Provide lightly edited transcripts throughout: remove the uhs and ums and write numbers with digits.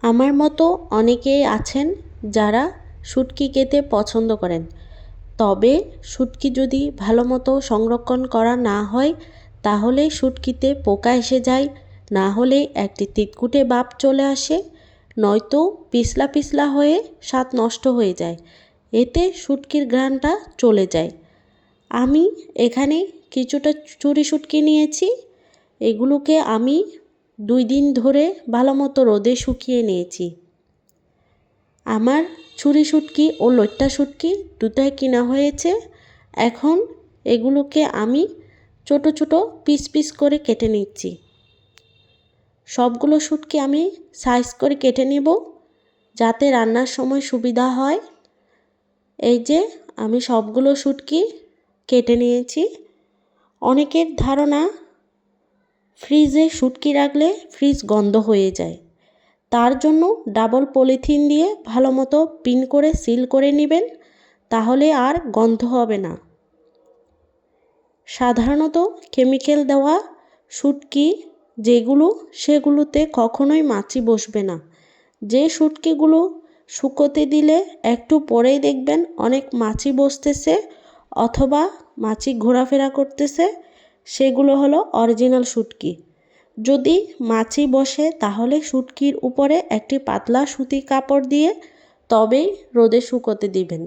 আমার মতো অনেকেই আছেন যারা শুটকি খেতে পছন্দ করেন, তবে শুটকি যদি ভালো মতো সংরক্ষণ করা না হয় তাহলে শুটকিতে পোকা এসে যায়, না হলে একটি তিতকুটে ভাব চলে আসে, নয়তো পিছলা পিছলা হয়ে স্বাদ নষ্ট হয়ে যায়, এতে শুটকির ঘ্রাণটা চলে যায়। আমি এখানে কিছুটা চুরি শুটকি নিয়েছি, এগুলোকে আমি 2 দিন ধরে ভালো মতো রোদে শুকিয়ে নিয়েছি। আমার ছুরি শুটকি ও লইট্টা শুটকি দুটোই কিনা হয়েছে। এখন এগুলোকে আমি ছোট ছোট পিস পিস করে কেটে নিচ্ছি। সবগুলো শুটকি আমি সাইজ করে কেটে নেব যাতে রান্নার সময় সুবিধা হয়। এই যে আমি সবগুলো শুটকি কেটে নিয়েছি। অনেকের ধারণা ফ্রিজে শুটকি রাখলে ফ্রিজ গন্ধ হয়ে যায়, তার জন্য ডাবল পলিথিন দিয়ে ভালো মতো পিন করে সিল করে নেবেন, তাহলে আর গন্ধ হবে না। সাধারণত কেমিক্যাল দেওয়া শুটকি যেগুলো, সেগুলোতে কখনোই মাছি বসবে না। যে শুটকিগুলো শুকোতে দিলে একটু পরেই দেখবেন অনেক মাছি বসতেছে অথবা মাছি ঘোরাফেরা করতেছে, সেগুলো হলো অরিজিনাল শুটকি। যদি মাছি বসে তাহলে শুটকির উপরে একটি পাতলা সুতির কাপড় দিয়ে তবেই রোদে শুকোতে দিবেন।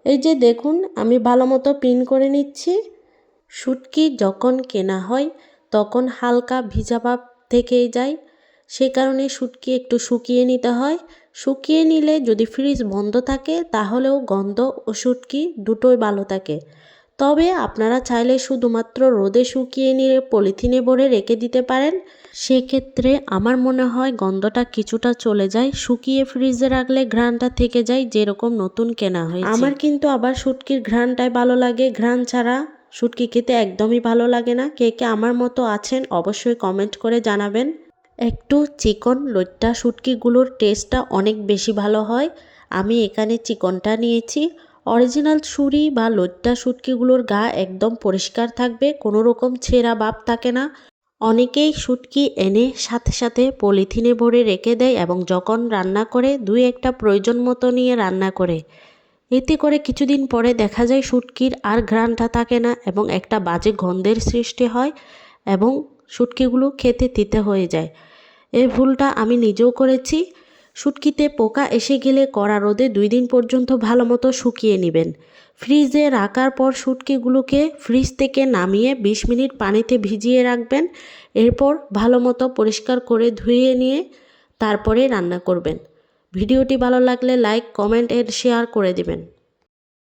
এই যে দেখুন আমি ভালো মতো পিন করে নিচ্ছি। শুটকি যখন কেনা হয় তখন হালকা ভিজা ভাব থেকেই যায়, সে কারণে শুটকি একটু শুকিয়ে নিতে হয়। শুকিয়ে নিলে যদি ফ্রিজ বন্ধ থাকে তাহলেও গন্ধ ও শুটকি দুটোই ভালো থাকে। তবে আপনারা চাইলে শুধুমাত্র রোদে শুকিয়ে নিয়ে পলিথিনে ভরে রেখে দিতে পারেন, সেক্ষেত্রে আমার মনে হয় গন্ধটা কিছুটা চলে যায়। শুকিয়ে ফ্রিজে রাখলে ঘ্রাণটা থেকে যায় যেরকম নতুন কেনা হয়েছে। আমার কিন্তু আবার শুটকির ঘ্রাণটাই ভালো লাগে, ঘ্রাণ ছাড়া শুটকি খেতে একদমই ভালো লাগে না। কে কে আমার মতো আছেন অবশ্যই কমেন্ট করে জানাবেন। একটু চিকন লইট্টা শুটকিগুলোর টেস্টটা অনেক বেশি ভালো হয়। আমি এখানে চিকনটা নিয়েছি। অরিজিনাল ছুরি বা লইট্টা শুটকিগুলোর গা একদম পরিষ্কার থাকবে, কোনো রকম ছেঁড়া ভাব থাকে না। অনেকেই শুটকি এনে সাথে সাথে পলিথিনে ভরে রেখে দেয় এবং যখন রান্না করে 2-1টা প্রয়োজন মতো নিয়ে রান্না করে, এতে করে কিছুদিন পরে দেখা যায় শুটকির আর ঘ্রাণটা থাকে না এবং একটা বাজে গন্ধের সৃষ্টি হয় এবং শুটকিগুলো খেতে তিতে হয়ে যায়। এই ভুলটা আমি নিজেও করেছি। শুটকিতে পোকা এসে গেলে কড়া রোদে 2 দিন পর্যন্ত ভালো মতো শুকিয়ে নেবেন। ফ্রিজে রাখার পর শুটকিগুলোকে ফ্রিজ থেকে নামিয়ে 20 মিনিট পানিতে ভিজিয়ে রাখবেন। এরপর ভালো মতো পরিষ্কার করে ধুয়ে নিয়ে তারপরে রান্না করবেন। ভিডিওটি ভালো লাগলে লাইক, কমেন্ট এন্ড শেয়ার করে দিবেন।